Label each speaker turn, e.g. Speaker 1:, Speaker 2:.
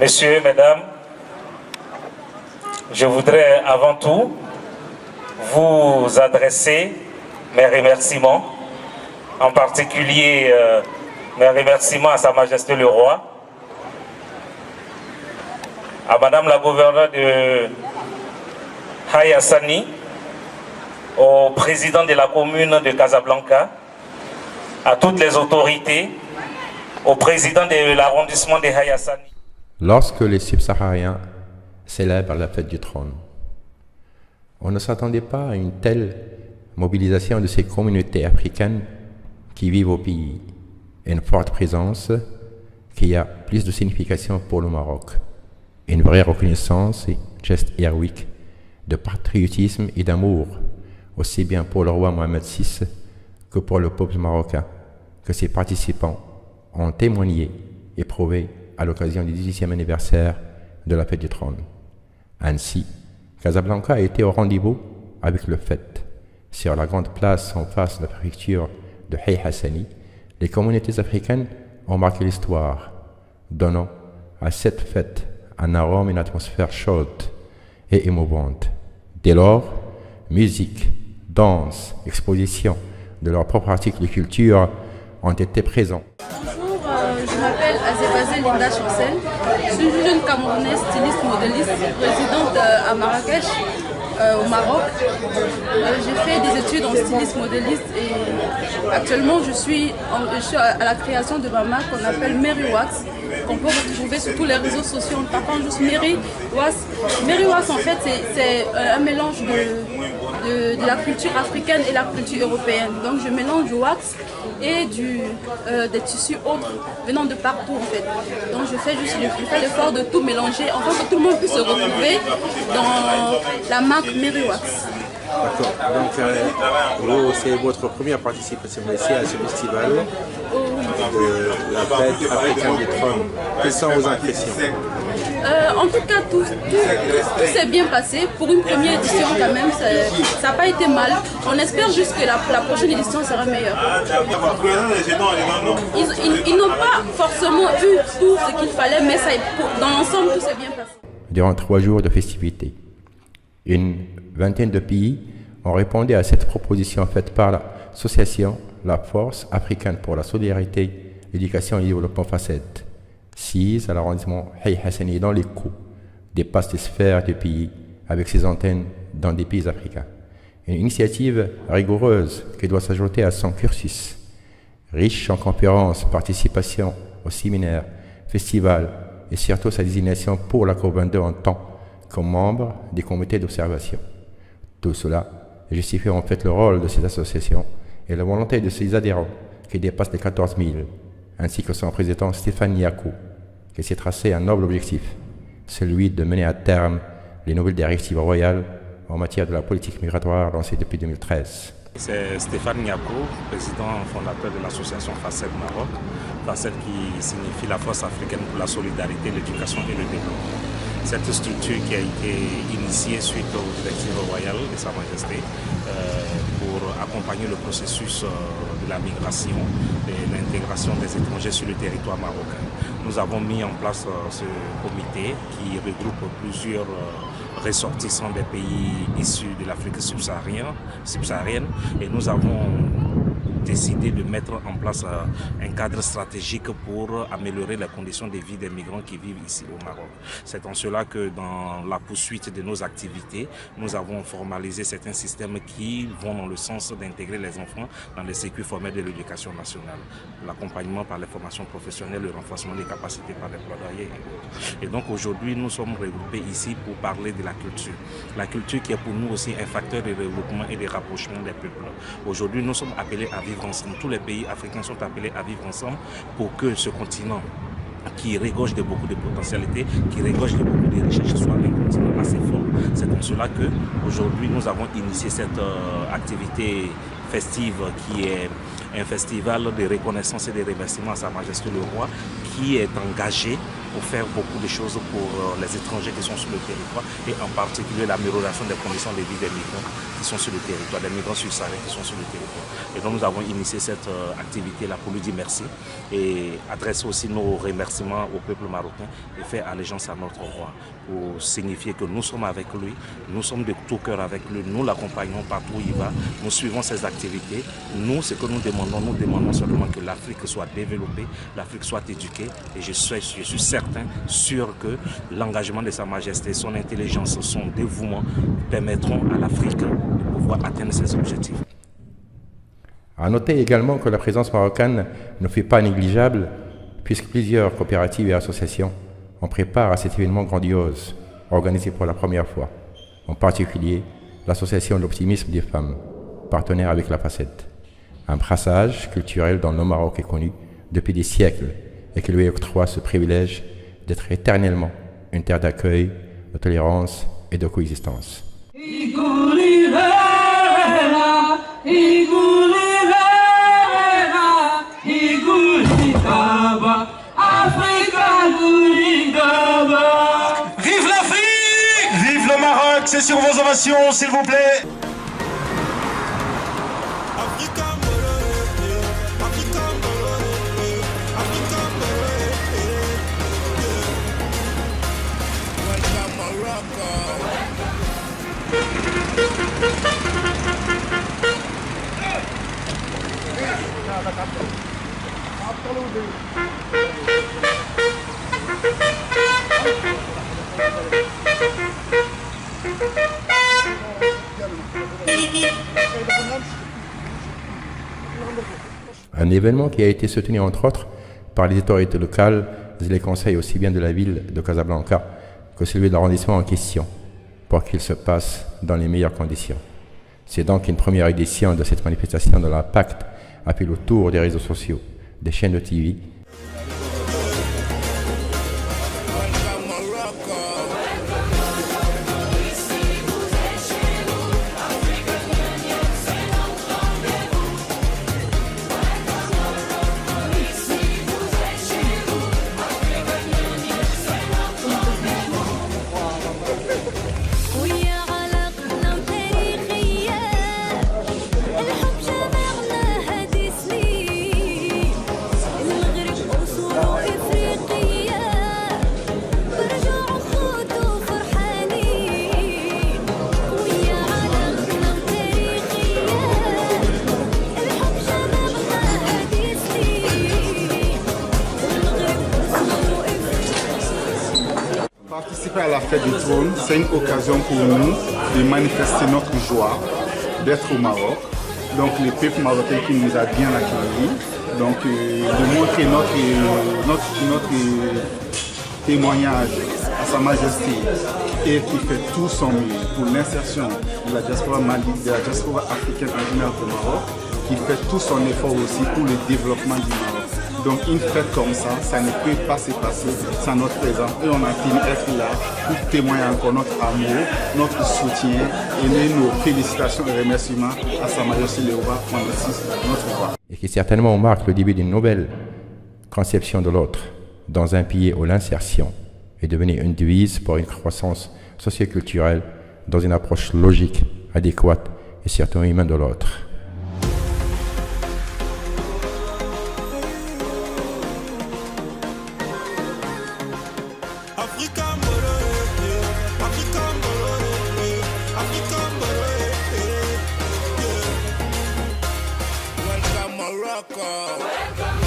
Speaker 1: Messieurs, mesdames, je voudrais avant tout vous adresser mes remerciements, en particulier mes remerciements à Sa Majesté le Roi, à Madame la gouverneure de Haï Hassani, au président de la commune de Casablanca, à toutes les autorités, au président de l'arrondissement de Haï Hassani.
Speaker 2: Lorsque les subsahariens célèbrent la fête du trône, on ne s'attendait pas à une telle mobilisation de ces communautés africaines qui vivent au pays, et une forte présence qui a plus de signification pour le Maroc, une vraie reconnaissance et geste héroïque de patriotisme et d'amour, aussi bien pour le roi Mohamed VI que pour le peuple marocain, que ses participants ont témoigné et prouvé à l'occasion du 18e anniversaire de la fête du trône. Ainsi, Casablanca a été au rendez-vous avec le fait. Sur la grande place en face de la préfecture de Haï Hassani, les communautés africaines ont marqué l'histoire, donnant à cette fête un arôme et une atmosphère chaude et émouvante. Dès lors, musique, danse, exposition de leurs propres articles de culture ont été présents.
Speaker 3: Bonjour, je m'appelle Azebazé Linda Chancel. Je suis une jeune Camerounaise, styliste, modéliste, résidente à Marrakech, au Maroc. J'ai fait des études en styliste, modéliste et actuellement je suis à la création de ma marque qu'on appelle Mary Wax, qu'on peut retrouver sur tous les réseaux sociaux en tapant juste Mary Wax. Mary Wax en fait c'est un mélange de la culture africaine et la culture européenne. Donc je mélange du wax et des tissus autres venant de partout en fait. Donc je fais l'effort de tout mélanger afin que tout le monde puisse se retrouver dans la marque Mary Wax.
Speaker 4: D'accord, donc c'est votre première participation ici à ce festival de la fête africaine du trône. Quelles sont vos impressions?
Speaker 3: En tout cas, tout s'est bien passé. Pour une première édition quand même, ça n'a pas été mal. On espère juste que la prochaine édition sera meilleure. Ils n'ont pas forcément eu tout ce qu'il fallait, mais dans l'ensemble, tout s'est bien passé.
Speaker 2: Durant 3 jours de festivités, une vingtaine de pays ont répondu à cette proposition faite par l'association La Force africaine pour la solidarité, l'éducation et le développement FACED, sise à l'arrondissement Haï Hassani dans les coûts, dépasse les sphères du pays avec ses antennes dans des pays africains. Une initiative rigoureuse qui doit s'ajouter à son cursus, riche en conférences, participation aux séminaires, festivals et surtout sa désignation pour la COP22 en tant que membre des comités d'observation. Tout cela justifie en fait le rôle de ces associations et la volonté de ses adhérents qui dépassent les 14 000, ainsi que son président Stéphane Niakou, qui s'est tracé un noble objectif, celui de mener à terme les nouvelles directives royales en matière de la politique migratoire lancée depuis 2013.
Speaker 5: C'est Stéphane Niakou, président fondateur de l'association FACED Maroc, FACED qui signifie la Force africaine pour la solidarité, l'éducation et le développement. Cette structure qui a été initiée suite aux directives royales de Sa Majesté pour accompagner le processus de la migration et l'intégration des étrangers sur le territoire marocain. Nous avons mis en place ce comité qui regroupe plusieurs ressortissants des pays issus de l'Afrique subsaharienne et nous avons décidé de mettre en place un cadre stratégique pour améliorer les conditions de vie des migrants qui vivent ici au Maroc. C'est en cela que dans la poursuite de nos activités, nous avons formalisé certains systèmes qui vont dans le sens d'intégrer les enfants dans les circuits formels de l'éducation nationale. L'accompagnement par les formations professionnelles, le renforcement des capacités par les plaidoyers et autres. Et donc aujourd'hui, nous sommes regroupés ici pour parler de la culture. La culture qui est pour nous aussi un facteur de développement et de rapprochement des peuples. Aujourd'hui, nous sommes appelés à vivre ensemble. Tous les pays africains sont appelés à vivre ensemble pour que ce continent qui regorge de beaucoup de potentialités, qui regorge de beaucoup de richesses, soit un continent assez fort. C'est en cela qu'aujourd'hui nous avons initié cette activité festive qui est un festival de reconnaissance et de remerciement à Sa Majesté le Roi qui est engagé pour faire beaucoup de choses pour les étrangers qui sont sur le territoire et en particulier l'amélioration des conditions de vie des migrants qui sont sur le territoire, des migrants subsahariens qui sont sur le territoire. Et donc nous avons initié cette activité-là pour lui dire merci et adresser aussi nos remerciements au peuple marocain et faire allégeance à notre roi pour signifier que nous sommes avec lui, nous sommes de tout cœur avec lui, nous l'accompagnons partout où il va, nous suivons ses activités. Nous, ce que nous demandons seulement que l'Afrique soit développée, l'Afrique soit éduquée et je suis certain, sûr que l'engagement de Sa Majesté, son intelligence, son dévouement permettront à l'Afrique de pouvoir atteindre ses objectifs.
Speaker 2: À noter également que la présence marocaine ne fait pas négligeable puisque plusieurs coopératives et associations on prépare à cet événement grandiose, organisé pour la première fois, en particulier l'association de l'optimisme des femmes, partenaire avec la Facette, un brassage culturel dont le Maroc est connu depuis des siècles et qui lui octroie ce privilège d'être éternellement une terre d'accueil, de tolérance et de coexistence.
Speaker 6: Vive l'Afrique! Vive le Maroc! C'est sur vos ovations, s'il vous plaît!
Speaker 2: Un événement qui a été soutenu entre autres par les autorités locales et les conseils aussi bien de la ville de Casablanca que celui de l'arrondissement en question pour qu'il se passe dans les meilleures conditions. C'est donc une première édition de cette manifestation de l'impact a fait le tour des réseaux sociaux, des chaînes de TV.
Speaker 7: Participer à la fête du trône, c'est une occasion pour nous de manifester notre joie d'être au Maroc. Donc le peuple marocain qui nous a bien accueillis, donc de montrer notre témoignage à Sa Majesté et qui fait tout son mieux pour l'insertion de la diaspora malienne, de la diaspora africaine en général au Maroc, qui fait tout son effort aussi pour le développement du Maroc. Donc une fête comme ça ne peut pas se passer sans notre présence. Et on a tenu être là pour témoigner encore notre amour, notre soutien et nos félicitations et remerciements à Sa Majesté le roi Mohamed VI, notre roi.
Speaker 2: Et qui certainement marque le début d'une nouvelle conception de l'autre, dans un pays où l'insertion est devenue une devise pour une croissance socioculturelle dans une approche logique, adéquate et surtout humaine de l'autre.
Speaker 8: Welcome Morocco.